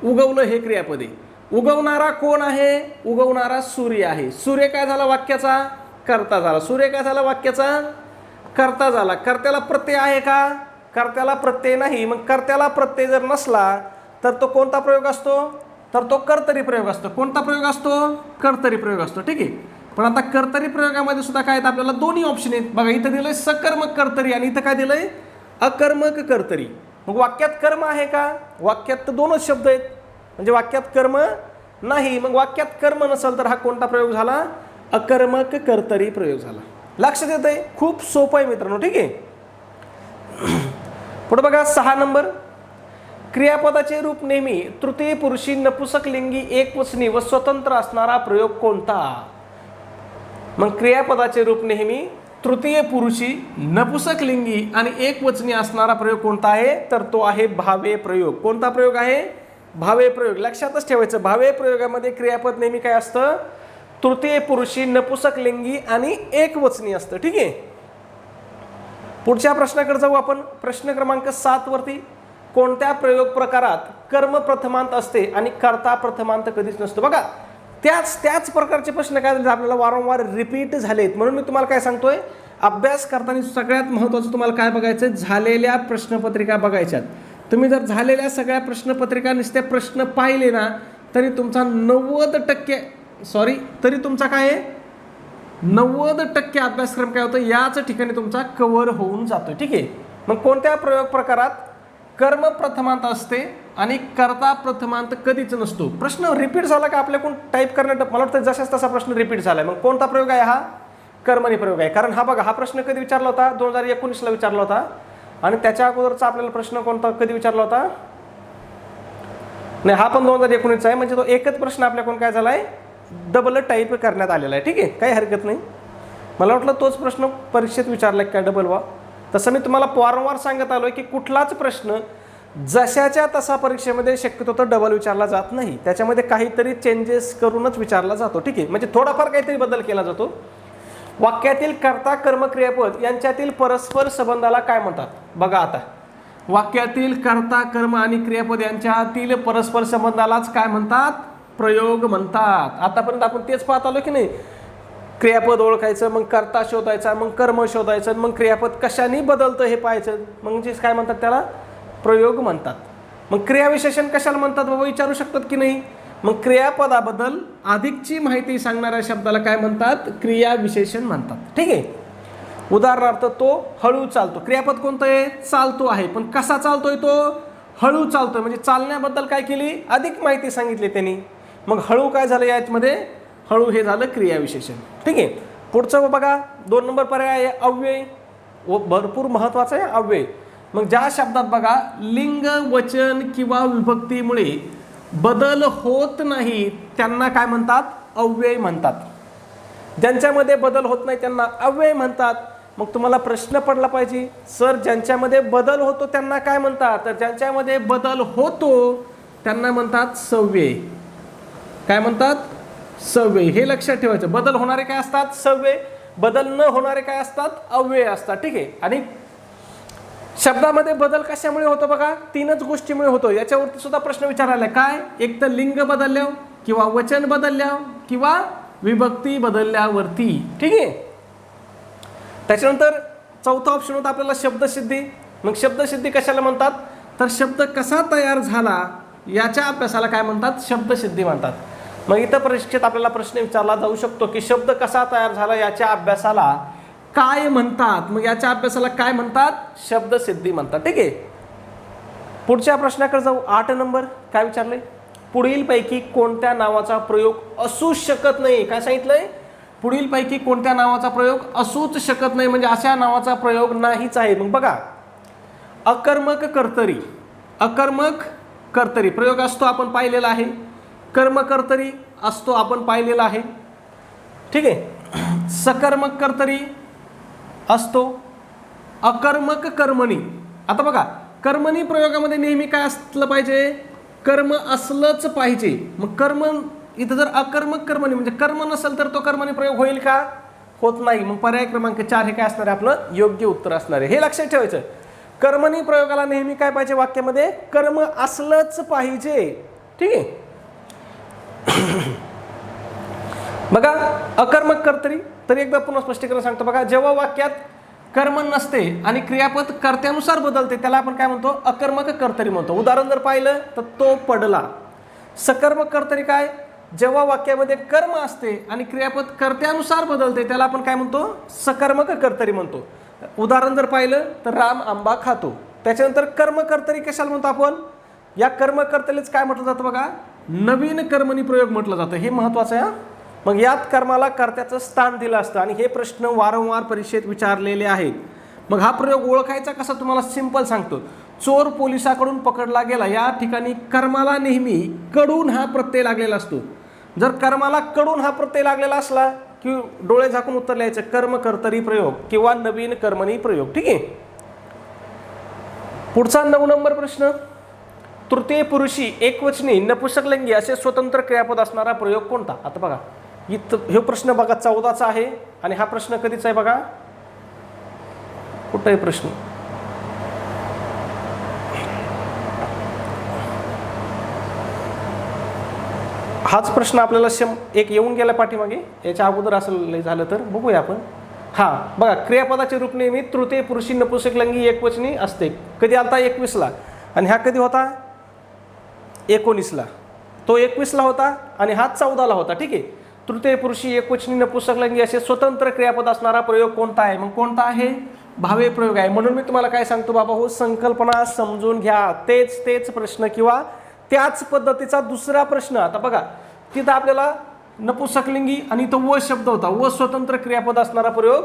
A: उगवलं हे क्रियापद आहे. उगवणारा कोण आहे, उगवणारा सूर्य आहे. सूर्य काय झाला, वाक्याचा कर्ता झाला. सूर्य काय झाला, वाक्याचा कर्ता झाला. कर्त्याला प्रत्यय आहे का, कर्त्याला प्रत्यय नाही. मग कर्त्याला प्रत्यय जर नसला तर तो कोणता प्रयोग असतो, तर तो कर्तरी प्रयोग असतो. कोणता प्रयोग असतो, कर्तरी प्रयोग असतो. ठीक आहे, पण आता कर्तरी प्रयोगामध्ये सुद्धा काय आहेत, आपल्याला दोन्ही ऑप्शन आहेत. बघा, इथं दिलंय सकर्मक कर्तरी आणि इथं काय दिलंय, अकर्मक कर्तरी. मग वाक्यात कर्म आहे का? वाक्यात तर दोनच शब्द आहेत, म्हणजे वाक्यात कर्म नाही. मग वाक्यात कर्म नसेल तर हा कोणता प्रयोग झाला? अकर्मक कर्तरी प्रयोग झाला. लक्षात येतंय? खूप सोपं आहे मित्रांनो. ठीक आहे. पुढे बघा 6 नंबर. क्रियापदाचे रूप नेहमी तृतीय पुरुषी नपुसकलिंगी एकवचनी व स्वतंत्र असणारा प्रयोग कोणता? मग क्रियापदाचे रूप नेहमी तृतीय पुरुषी नपुसकलिंगी आणि एकवचनी असणारा प्रयोग कोणता आहे? तर तो आहे भावे प्रयोग. कोणता प्रयोग आहे? भावे प्रयोग. लक्षातच ठेवायचं, भावे प्रयोगामध्ये क्रियापद नेहमी काय असतं? तृतीय पुरुषी नपुसकलिंगी आणि एकवचनी असतं. ठीक आहे. पुढच्या प्रश्नाकडे जाऊ आपण. प्रश्न क्रमांक 7 वरती. कोणत्या प्रयोग प्रकारात कर्म प्रथमांत असते आणि कर्ता प्रथमांत कधीच नसतो? बघा, त्याच प्रकारचे प्रश्न काय झाले आपल्याला वारंवार रिपीट झालेत. म्हणून मी तुम्हाला काय सांगतोय, अभ्यास करताना सगळ्यात महत्त्वाचं तुम्हाला काय बघायचं? झालेल्या प्रश्नपत्रिका बघायच्यात. तुम्ही जर झालेल्या सगळ्या प्रश्नपत्रिका नुसते प्रश्न पाहिले ना, तरी तुमचा 90% तरी तुमचा काय आहे? 90% अभ्यासक्रम काय होतं? याच ठिकाणी तुमचा कव्हर होऊन जातो. ठीक आहे. मग कोणत्या प्रयोग प्रकारात कर्म प्रथमांत असते आणि कर्ता प्रथमांत कधीच नसतो? प्रश्न रिपीट झाला का आपल्याकडून टाईप करण्यात? मला वाटतं जशाच तसा प्रश्न रिपीट झालाय. मग कोणता प्रयोग आहे हा? कर्मणी प्रयोग आहे. कारण हा बघा, हा प्रश्न कधी विचारला होता? 2019ला विचारला होता. आणि त्याच्या अगोदरचा आपल्याला प्रश्न कोणता कधी विचारला होता? नाही, हा पण 2019चा आहे. म्हणजे तो एकच प्रश्न आपल्याकडून काय झालाय? डबल टाईप करण्यात आलेला आहे. ठीक आहे, काही हरकत नाही. मला वाटलं तोच प्रश्न परीक्षेत विचारला काय डबल वा. तसं मी तुम्हाला वारंवार सांगत आलोय की कुठलाच प्रश्न जशाच्या तसा परीक्षेमध्ये शक्यतो तर डबल विचारला जात नाही. त्याच्यामध्ये काहीतरी चेंजेस करूनच विचारला जातो. ठीक आहे, म्हणजे थोडाफार काहीतरी बदल केला जातो. वाक्यातील कर्ता कर्म क्रियापद यांच्यातील परस्पर संबंधाला काय म्हणतात? बघा आता, वाक्यातील कर्ता कर्म आणि क्रियापद यांच्यातील परस्पर संबंधालाच काय म्हणतात? प्रयोग म्हणतात. आतापर्यंत आपण तेच पाहत आलो की नाही? क्रियापद ओळखायचं, मग कर्ता शोधायचा, मग कर्म शोधायचं, मग क्रियापद कशाने बदलतं हे पाहायचं, म्हणजे काय म्हणतात? त्याला प्रयोग म्हणतात. मग क्रियाविशेषण कशाला म्हणतात बाबा? विचारू शकतात की नाही? मग क्रियापदाबद्दल अधिकची माहिती सांगणाऱ्या शब्दाला काय म्हणतात? क्रियाविशेषण म्हणतात. ठीक आहे. उदाहरणार्थ, तो हळू चालतो. क्रियापद कोणतं आहे? चालतो आहे. पण कसा चालतोय तो? हळू चालतोय. म्हणजे चालण्याबद्दल काय केली? अधिक माहिती सांगितली त्यांनी. मग हळू काय झालं यामध्ये? हळू हे झालं क्रियाविशेषण. ठीक आहे. पुढचं बघा, 2 नंबर पर्याय आहे अव्यय. भरपूर महत्वाचं आहे अव्यय. मग ज्या शब्दात बघा लिंग, वचन किंवा विभक्तीमुळे बदल होत नाही त्यांना काय म्हणतात? अव्यय म्हणतात. ज्यांच्यामध्ये बदल होत नाही त्यांना अव्यय म्हणतात. मग तुम्हाला प्रश्न पडला पाहिजे, सर ज्यांच्यामध्ये बदल होतो त्यांना काय म्हणतात? तर ज्यांच्यामध्ये बदल होतो त्यांना म्हणतात सव्यय. काय म्हणतात? सव्यय. हे लक्षात ठेवायचं. बदल होणारे काय असतात? सव्यय. बदल न होणारे काय असतात? अव्यय असतात. ठीक आहे. आणि शब्दामध्ये बदल कशामुळे होतो? बघा, 3च गोष्टीमुळे होतो. याच्यावरती सुद्धा प्रश्न विचारायला काय? एक तर लिंग बदलल्यावर, किंवा वचन बदलल्यावर, किंवा विभक्ती बदलल्यावरती. ठीक आहे. त्याच्यानंतर चौथा ऑप्शन होता आपल्याला शब्दसिद्धी. मग शब्दसिद्धी कशाला म्हणतात? तर शब्द कसा तयार झाला याच्या अभ्यासाला काय म्हणतात? शब्दसिद्धी म्हणतात. मग इथं परीक्षेत आपल्याला प्रश्न विचारला जाऊ शकतो की शब्द कसा तयार झाला याच्या अभ्यासाला काय म्हणतात? मग याच्या अभ्यासाला काय म्हणतात? शब्दसिद्धी म्हणतात. ठीक आहे. पुढच्या प्रश्नाकडे जाऊ. 8 नंबर काय विचारलंय? पुढीलपैकी कोणत्या नावाचा प्रयोग असू शकत नाही? काय सांगितलंय? पुढीलपैकी कोणत्या नावाचा प्रयोग असूच शकत नाही, म्हणजे अशा नावाचा प्रयोग नाहीच आहे. मग बघा, अकर्मक कर्तरी. अकर्मक कर्तरी प्रयोग असतो, आपण पाहिलेला आहे. कर्मकर्तरी असतो, आपण पाहिलेला आहे. ठीक आहे. सकर्मक कर्तरी असतो. अकर्मक कर्मणी. आता बघा, कर्मणी प्रयोगामध्ये नेहमी काय असलं पाहिजे? कर्म असलंच पाहिजे. मग कर्म इथं जर अकर्मक कर्मणी म्हणजे कर्म नसेल तर तो कर्मणी प्रयोग होईल का? होत नाही. मग पर्याय क्रमांक 4 हे काय असणार आहे? आपलं योग्य उत्तर असणार आहे. हे लक्षात ठेवायचं. कर्मणी प्रयोगाला नेहमी काय पाहिजे? वाक्यामध्ये कर्म असलंच पाहिजे. ठीक आहे. बघा, अकर्मक कर्तरी. तर एकदा पुन्हा स्पष्टीकरण सांगतो. बघा, जेव्हा वाक्यात कर्म नसते आणि क्रियापद कर्त्यानुसार बदलते त्याला आपण काय म्हणतो? अकर्मक कर्तरी म्हणतो. उदाहरण जर पाहिलं तर तो पडला. सकर्मक कर्तरी काय? जेव्हा वाक्यामध्ये कर्म असते आणि क्रियापद कर्त्यानुसार बदलते त्याला आपण काय म्हणतो? सकर्मक कर्तरी म्हणतो. उदाहरण जर पाहिलं तर राम आंबा खातो. त्याच्यानंतर कर्मकर्तरी कशाला म्हणतो आपण? या कर्मकर्त्यालाच काय म्हटलं जातं बघा? नवीन कर्मणी प्रयोग म्हटलं जातं. हे महत्वाचं आहे. मग यात कर्माला कर्त्याचं स्थान दिलं असतं आणि हे प्रश्न वारंवार परीक्षेत विचारलेले आहेत. मग हा प्रयोग ओळखायचा कसा तुम्हाला सिंपल सांगतो. चोर पोलिसाकडून पकडला गेला, या ठिकाणी कर्माला नेहमी कडून हा प्रत्यय लागलेला असतो. जर कर्माला कडून हा प्रत्यय लागलेला असला की डोळे झाकून उत्तर लिहायचं कर्मकर्तरी प्रयोग किंवा नवीन कर्मणी प्रयोग. ठीक आहे. पुढचा 9 नंबर प्रश्न. तृतीय पुरुषी एकवचनी नपुंसकलिंगी असे स्वतंत्र क्रियापद असणारा प्रयोग कोणता? आता बघा इथं हे प्रश्न बघा 14चा आहे आणि हा प्रश्न कधीचा आहे बघा? कुठे प्रश्न? हाच प्रश्न आपल्याला एक येऊन गेला पाठीमागे, याच्या अगोदर असं झालं तर बघूया आपण. हा बघा, क्रियापदाचे रूप नेहमी तृतीय पुरुषी नपुंसकलिंगी एकवचनी असते. कधी आलता? 21ला. आणि हा कधी होता? 19ला. तो 21ला होता आणि हा 14ला होता. ठीक आहे. तृतीय पुरुषी एकवचनी नपुंसकलिंगी असे स्वतंत्र क्रियापद असणारा प्रयोग कोणता आहे? मग कोणता आहे? भावे प्रयोग आहे. म्हणून मी तुम्हाला काय सांगतो बाबा हो, संकल्पना समजून घ्या. तेच प्रश्न किंवा त्याच पद्धतीचा दुसरा प्रश्न. आता बघा तिथं आपल्याला नपुंसकलिंगी आणि तो व शब्द होता, व स्वतंत्र क्रियापद असणारा प्रयोग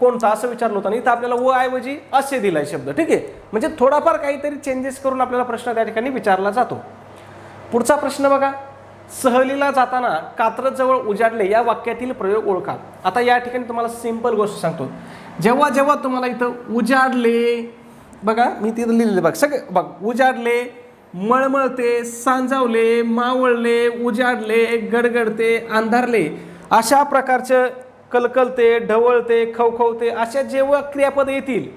A: कोणता असं विचारलं होतं आणि इथं आपल्याला व ऐवजी असे दिलाय शब्द. ठीक आहे. म्हणजे थोडाफार काहीतरी चेंजेस करून आपल्याला प्रश्न त्या ठिकाणी विचारला जातो. पुढचा प्रश्न बघा. सहलीला जाताना कात्रजवळ उजाडले या वाक्यातील प्रयोग ओळखा. आता या ठिकाणी तुम्हाला सिंपल गोष्ट सांगतो. जेव्हा जेव्हा तुम्हाला इथं उजाडले बघा, मी तिथं लिहिलेले बघ सगळे बघ. उजाडले, मळमळते, सांजावले, मावळले, उजाडले, गडगडते, अंधारले अशा प्रकारचे कलकलते, ढवळते, खवखवते अशा जेव्हा क्रियापद येतील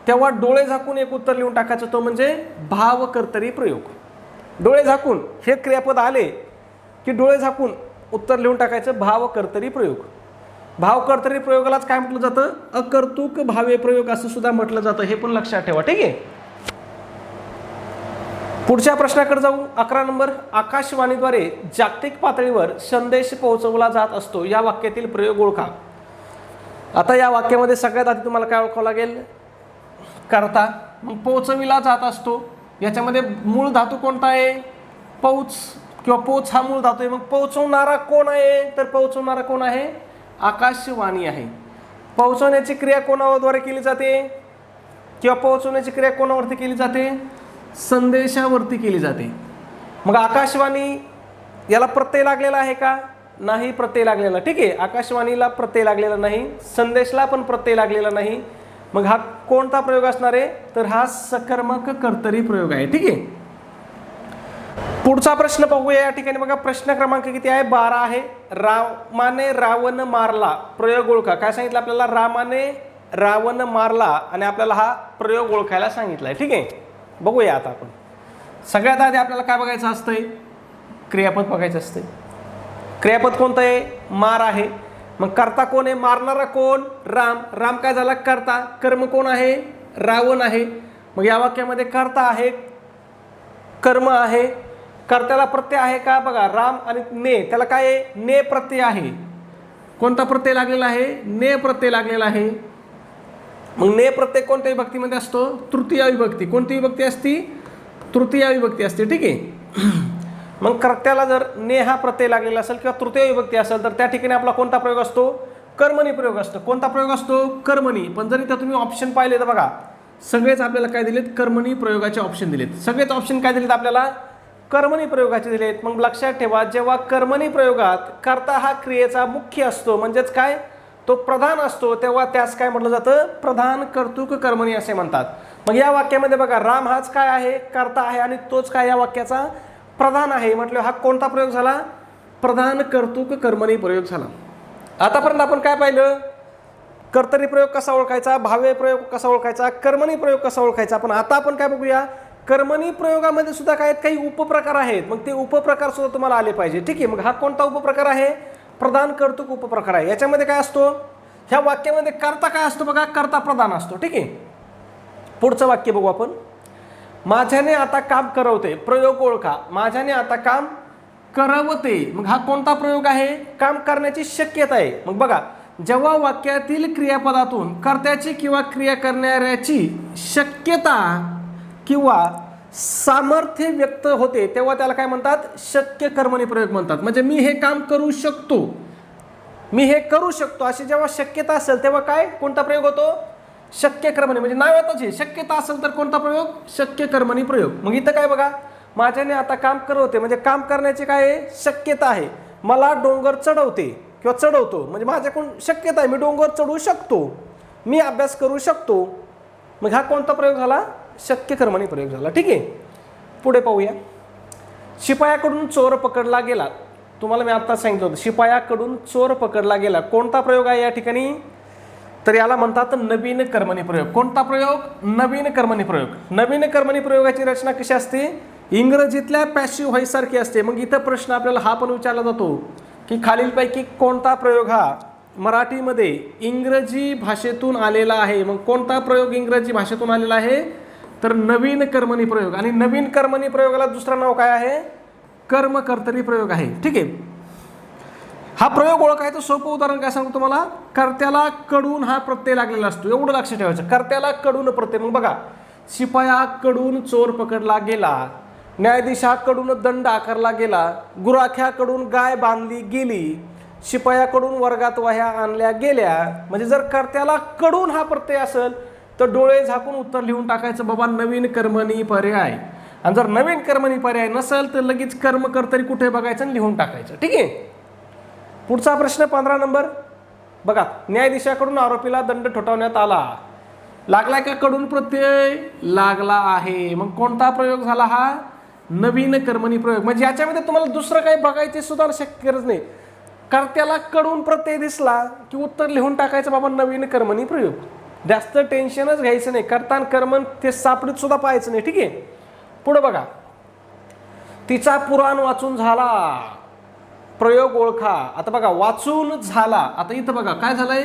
A: तेव्हा डोळे झाकून एक उत्तर लिहून टाकायचं, तो म्हणजे भावकर्तरी प्रयोग. डोळे झाकून हे क्रियापद आले की डोळे झाकून उत्तर लिहून टाकायचं भावकर्तरी प्रयोग. भावकर्तरी प्रयोगालाच काय म्हटलं जातं? अकर्तुक भावे प्रयोग असं सुद्धा म्हटलं जातं. हे पण लक्षात ठेवा. ठीक आहे. पुढच्या प्रश्नाकडे जाऊ. 11 नंबर. आकाशवाणीद्वारे जागतिक पातळीवर संदेश पोहोचवला जात असतो या वाक्यातील प्रयोग ओळखा. आता या वाक्यामध्ये सगळ्यात आधी तुम्हाला काय ओळखावं लागेल? करता. मग पोहोचविला जात असतो, याच्यामध्ये मूळ धातू कोणता आहे? पौच किंवा पोच हा मूळ धातू आहे. मग पोहोचवणारा कोण आहे? तर पोहोचवणारा कोण आहे? आकाशवाणी आहे. पोहोचवण्याची क्रिया कोणाद्वारे केली जाते किंवा पोहोचवण्याची क्रिया कोणावरती केली जाते? संदेशावरती केली जाते. मग आकाशवाणी याला प्रत्यय लागलेला आहे का? नाही, प्रत्यय लागलेला. ठीक आहे. आकाशवाणीला प्रत्यय लागलेला नाही, संदेशला पण प्रत्यय लागलेला नाही. मग हा कोणता प्रयोग असणार आहे? तर हा सकर्मक कर्तरी प्रयोग आहे. ठीक आहे. पुढचा प्रश्न पाहूया. या ठिकाणी बघा प्रश्न क्रमांक किती आहे? 12 आहे. रामाने रावण मारला प्रयोग ओळखा. काय सांगितलं आपल्याला? रामाने रावण मारला आणि आपल्याला हा प्रयोग ओळखायला सांगितलाय. ठीक आहे. बघूया आता आपण. सगळ्यात आधी आपल्याला काय बघायचं असतंय? क्रियापद बघायचं असतंय. क्रियापद कोणतं आहे? मार आहे. मग कर्ता कोण आहे? मारणारा कोण? राम. राम काय झाला? कर्ता. कर्म कोण आहे? रावण आहे. मग या वाक्यामध्ये कर्ता आहे, कर्म आहे. कर्त्याला प्रत्यय आहे का? बघा राम आणि ने, त्याला काय आहे? ने प्रत्यय आहे. कोणता प्रत्यय लागलेला आहे? ने प्रत्यय लागलेला आहे. मग ने प्रत्यय कोणत्या विभक्तीमध्ये असतो? तृतीय विभक्ती. कोणती विभक्ती असती? तृतीय विभक्ती असते. ठीक आहे. मग कर्त्याला जर ने हा प्रत्यय लागलेला असेल किंवा तृतीय विभक्ती असेल तर त्या ठिकाणी आपला कोणता प्रयोग असतो? कर्मणी प्रयोग असतो. कोणता प्रयोग असतो? कर्मणी. पण जर इथं तुम्ही ऑप्शन पाहिले तर बघा सगळेच आपल्याला काय दिलेत? कर्मणी प्रयोगाचे ऑप्शन दिलेत. सगळेच ऑप्शन काय दिलेत आपल्याला? कर्मणी प्रयोगाचे दिलेत. मग लक्षात ठेवा, जेव्हा कर्मणी प्रयोगात कर्ता हा क्रियेचा मुख्य असतो म्हणजेच काय? तो प्रधान असतो, तेव्हा त्यास काय म्हटलं जातं? प्रधान कर्तृक कर्मणी असे म्हणतात. मग या वाक्यामध्ये बघा राम हाच काय आहे? कर्ता आहे आणि तोच काय या वाक्याचा? प्रधान आहे. म्हटलं हा कोणता प्रयोग झाला? प्रधान कर्तृक कर्मणी प्रयोग झाला. आतापर्यंत आपण काय पाहिलं? कर्तरी प्रयोग कसा ओळखायचा, भावे प्रयोग कसा ओळखायचा, कर्मणी प्रयोग कसा ओळखायचा. पण आता आपण काय बघूया? कर्मणी प्रयोगामध्ये सुद्धा काय काही उपप्रकार आहेत. मग ते उपप्रकार सुद्धा तुम्हाला आले पाहिजे. ठीक आहे. मग हा कोणता उपप्रकार आहे? प्रधान कर्तृक उपप्रकार आहे. याच्यामध्ये काय असतो? ह्या वाक्यामध्ये कर्ता काय असतो? बघा कर्ता प्रधान असतो. ठीक आहे. पुढचं वाक्य बघू आपण. माझ्याने आता काम करवते प्रयोग ओळखा. माझ्याने आता काम करवते. मग हा कोणता प्रयोग आहे? काम करण्याची शक्यता आहे. मग बघा जेव्हा वाक्यातील क्रियापदातून कर्त्याची किंवा क्रिया करणाऱ्याची शक्यता किंवा सामर्थ्य व्यक्त होते तेव्हा त्याला काय म्हणतात, शक्य कर्मणी प्रयोग म्हणतात. म्हणजे मी हे काम करू शकतो, मी हे करू शकतो अशी जेव्हा शक्यता असेल तेव्हा काय, कोणता प्रयोग होतो, शक्य कर्मणी. म्हणजे नावातच आहे, शक्यता असेल तर कोणता प्रयोग, शक्य कर्मणी प्रयोग. मग इथं काय बघा, माझ्याने आता काम करत होते म्हणजे काम करण्याची काय आहे, शक्यता आहे. मला डोंगर चढवते किंवा चढवतो म्हणजे माझ्याकडून शक्यता आहे, मी डोंगर चढवू शकतो, मी अभ्यास करू शकतो. मग हा कोणता प्रयोग झाला, शक्य कर्मणी प्रयोग झाला. ठीक आहे, पुढे पाहूया. शिपायाकडून चोर पकडला गेला. तुम्हाला मी आता सांगितलं होतं, शिपायाकडून चोर पकडला गेला. कोणता प्रयोग आहे या ठिकाणी, तर याला म्हणतात नवीन कर्मणी प्रयोग. कोणता प्रयोग, नवीन कर्मणी प्रयोग. नवीन कर्मणी प्रयोगाची रचना कशी असते, इंग्रजीतल्या पॅसिव्ह व्हॉइस सारखी असते. मग इथं प्रश्न आपल्याला हा पण विचारला जातो की खालीलपैकी कोणता प्रयोग हा मराठीमध्ये इंग्रजी भाषेतून आलेला आहे. मग कोणता प्रयोग इंग्रजी भाषेतून आलेला आहे, तर नवीन कर्मणी प्रयोग. आणि नवीन कर्मणी प्रयोगाला दुसरं नाव काय आहे, कर्मकर्तरी प्रयोग आहे. ठीक आहे, हा प्रयोग ओळखायचं सोपं उदाहरण काय सांगतो तुम्हाला, कर्त्याला कडून हा प्रत्यय लागलेला असतो, एवढं लक्षात ठेवायचं, कर्त्याला कडून प्रत्यय. मग बघा, शिपायाकडून चोर पकडला गेला, न्यायाधीशाकडून दंड आकारला गेला, गुराख्याकडून गाय बांधली गेली, शिपायाकडून वर्गात वह्या आणल्या गेल्या. म्हणजे जर कर्त्याला कडून हा प्रत्यय असेल तर डोळे झाकून उत्तर लिहून टाकायचं, बाबा नवीन कर्मणी पर्याय. आणि जर नवीन कर्मणी पर्याय नसेल तर लगेच कर्मकर्तरी कुठे बघायचं आणि लिहून टाकायचं. ठीक आहे, पुढचा प्रश्न 15 नंबर बघा. न्यायाधीशाकडून आरोपीला दंड ठोठावण्यात आला, लागला का कडून प्रत्यय, लागला आहे. मग कोणता प्रयोग झाला हा, नवीन कर्मणी प्रयोग. म्हणजे याच्यामध्ये तुम्हाला दुसरं काही बघायची सुद्धा शक्य गरज नाही, कर्त्याला कडून प्रत्यय दिसला की उत्तर लिहून टाकायचं, बाबा नवीन कर्मणी प्रयोग. जास्त टेन्शनच घ्यायचं नाही, कर्तान कर्मण ते सापडीत सुद्धा पाहायचं नाही. ठीक आहे, पुढे बघा. तिचा पुराण वाचून झाला, प्रयोग ओळखा. आता बघा, वाचून झाला. आता इथं बघा काय झालंय,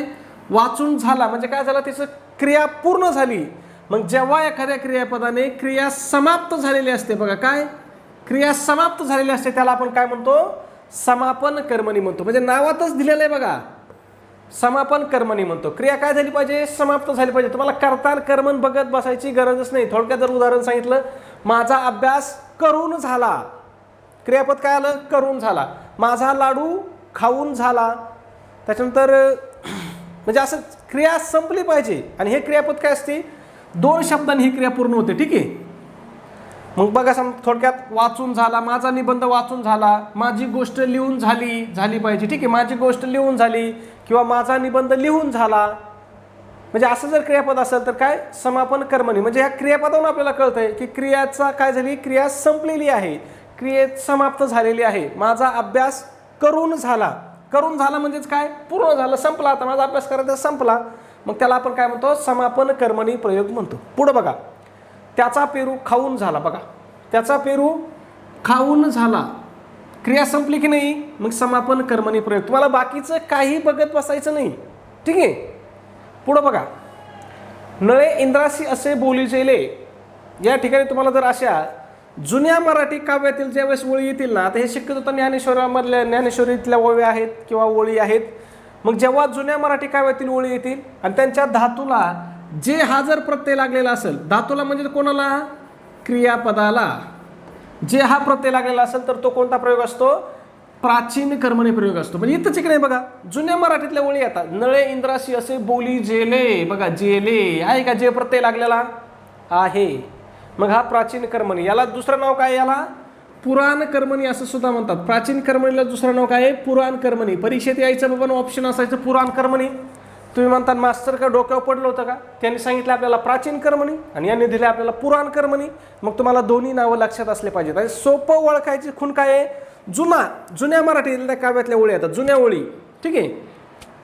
A: वाचून झाला म्हणजे काय झालं, तिचं क्रिया पूर्ण झाली. मग जेव्हा एखाद्या क्रियापदाने क्रिया समाप्त झालेली असते, बघा काय, क्रिया समाप्त झालेली असते त्याला आपण काय म्हणतो, समापन कर्मणी म्हणतो. म्हणजे नावातच दिलेलं आहे बघा, समापन कर्मणी म्हणतो. क्रिया काय झाली पाहिजे, समाप्त झाली पाहिजे. तुम्हाला कर्तान कर्मण बघत बसायची गरजच नाही. थोडक्यात जर उदाहरण सांगितलं, माझा अभ्यास करून झाला, क्रियापद काय आलं, करून झाला. माझा लाडू खाऊन झाला. त्याच्यानंतर म्हणजे असं क्रिया संपली पाहिजे. आणि हे क्रियापद काय असते, 2 शब्दांनी ही क्रिया पूर्ण होते. ठीक आहे, मग बघा थोडक्यात, वाचून झाला, माझा निबंध वाचून झाला, माझी गोष्ट लिहून झाली पाहिजे. ठीक आहे, माझी गोष्ट लिहून झाली किंवा माझा निबंध लिहून झाला. म्हणजे असं जर क्रियापद असेल तर काय, समापन कर्मणी. म्हणजे ह्या क्रियापदावरून आपल्याला कळतंय की क्रियाचा काय झाली, क्रिया संपलेली आहे, क्रियेत समाप्त झालेली आहे. माझा अभ्यास करून झाला, करून झाला म्हणजेच काय, पूर्ण झालं, संपला. आता माझा अभ्यास करायचा संपला, मग त्याला आपण काय म्हणतो, समापन कर्मणी प्रयोग म्हणतो. पुढे बघा, त्याचा पेरू खाऊन झाला. बघा, त्याचा पेरू खाऊन झाला, क्रिया संपली की नाही, मग समापन कर्मणी प्रयोग. तुम्हाला बाकीचं काही बघत बसायचं नाही. ठीक आहे, पुढे बघा. नळे इंद्रासी असे बोलीजेले. या ठिकाणी तुम्हाला जर अशा जुन्या मराठी काव्यातील ज्यावेळेस ओळी येतील ना, आता हे शक्यतो ज्ञानेश्वरामधल्या ज्ञानेश्वरीतल्या ओळी आहेत किंवा ओळी आहेत. मग जेव्हा जुन्या मराठी काव्यातील ओळी येतील आणि त्यांच्या धातूला जे हा जर प्रत्यय लागलेला असेल, धातूला म्हणजे कोणाला, क्रियापदाला जे हा प्रत्यय लागलेला असेल तर तो कोणता प्रयोग असतो, प्राचीन कर्मणी प्रयोग असतो. म्हणजे इथंच इकडे बघा, जुन्या मराठीतल्या ओळी येतात. नळे इंद्राशी असे बोली जेले. बघा, जेले आहे का, जे प्रत्यय लागलेला आहे, मग हा प्राचीन कर्मणी. याला दुसरं नाव काय, याला पुराण कर्मणी असं सुद्धा म्हणतात. प्राचीन कर्मणीला दुसरं नाव काय आहे, पुराण कर्मणी. परीक्षेत यायचं बाबा ऑप्शन असायचं पुराण कर्मणी. तुम्ही म्हणता मास्टर का डोक्यावर पडलं होतं का, त्यांनी सांगितलं आपल्याला प्राचीन कर्मणी आणि यांनी दिले आपल्याला पुराण कर्मणी. मग तुम्हाला दोन्ही नावं लक्षात असले पाहिजेत. आणि सोपं ओळखायची खूण काय आहे, जुन्या मराठीतल्या काव्यातल्या ओळी येतात, जुन्या ओळी. ठीक आहे,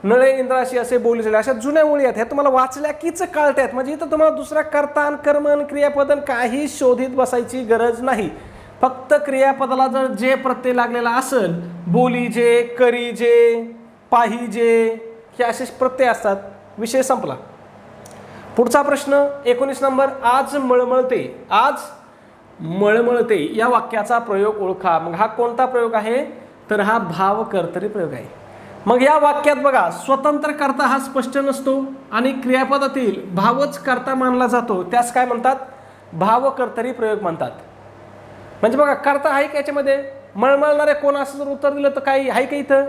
A: नळे इंद्राशी असे बोली झाले, अशा जुन्या ओळी आहेत. ह्या तुम्हाला वाचल्या कीच कळतात. म्हणजे इथं तुम्हाला दुसरा कर्तान कर्मण क्रियापदन काही शोधित बसायची गरज नाही. फक्त क्रियापदाला जर जे प्रत्यय लागलेला असेल, बोलीजे, करीजे, पाहिजे, हे असे प्रत्यय असतात, विषय संपला. पुढचा प्रश्न 19 नंबर. आज मळमळते. आज मळमळते या वाक्याचा प्रयोग ओळखा. मग हा कोणता प्रयोग आहे, तर हा भावकर्तरी प्रयोग आहे. मग या वाक्यात बघा, स्वतंत्र कर्ता हा स्पष्ट नसतो आणि क्रियापदातील भावच कर्ता मानला जातो, त्यास काय म्हणतात? भावकर्तरी प्रयोग म्हणतात. म्हणजे बघा, कर्ता आहे का याच्यामध्ये? मळमळणारे कोण असं जर उत्तर दिलं तर काही आहे का इथं?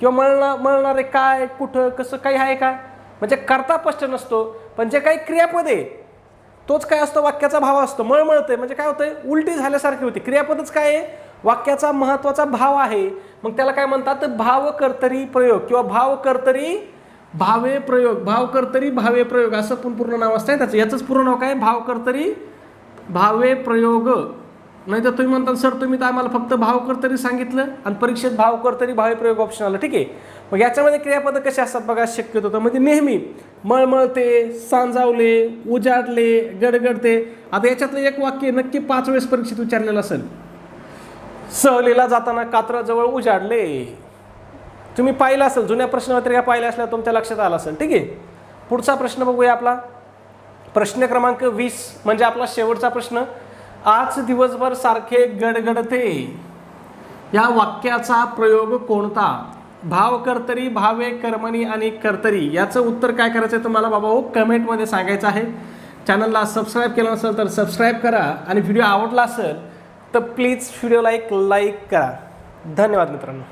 A: किंवा मळणारे काय, कुठं, कसं, काही आहे का? म्हणजे कर्ता स्पष्ट नसतो, पण जे काही क्रियापद आहे तोच काय असतो? वाक्याचा भाव असतो. मळमळते म्हणजे काय होतंय? उलटी झाल्यासारखी होती. क्रियापदच काय आहे? वाक्याचा महत्वाचा भाव आहे. मग त्याला काय म्हणतात? भावकर्तरी प्रयोग किंवा भावकर्तरी भावे प्रयोग. भावकर्तरी भावे प्रयोग असं पण पूर्ण नाव असतं त्याचं. याचंच पूर्ण नाव काय? भावकर्तरी भावे प्रयोग. नाही तर तुम्ही म्हणता सर तुम्ही तर आम्हाला फक्त भावकर्तरी सांगितलं आणि परीक्षेत भावकर्तरी भावे प्रयोग ऑप्शन आलं. ठीक आहे, मग याच्यामध्ये क्रियापद कसे असतात बघा? शक्यतो तर म्हणजे नेहमी मळमळते, सांजावले, उजाडले, गडगडते. आता याच्यातलं एक वाक्य नक्की 5 वेळेस परीक्षेत विचारलेलं असेल. सहलीला जाताना कात्रजवळ उजाडले. तुम्ही पाहिलं असेल, जुन्या प्रश्नपत्रिका पाहिल्या असल्या तुमच्या लक्षात आलं असेल. ठीक आहे, पुढचा प्रश्न बघूया आपला. प्रश्न क्रमांक 20 म्हणजे आपला शेवटचा प्रश्न. आज दिवसभर सारखे गडगडते या वाक्याचा प्रयोग कोणता? भावकर्तरी, भावे, कर्मणी आणि कर्तरी. याचं उत्तर काय करायचं आहे तुम्हाला बाबा हो? कमेंटमध्ये सांगायचं आहे. चॅनलला सबस्क्राईब केलं नसेल तर सबस्क्राईब करा आणि व्हिडिओ आवडला असेल तर प्लीज व्हिडिओला एक लाईक करा. धन्यवाद मित्रांनो.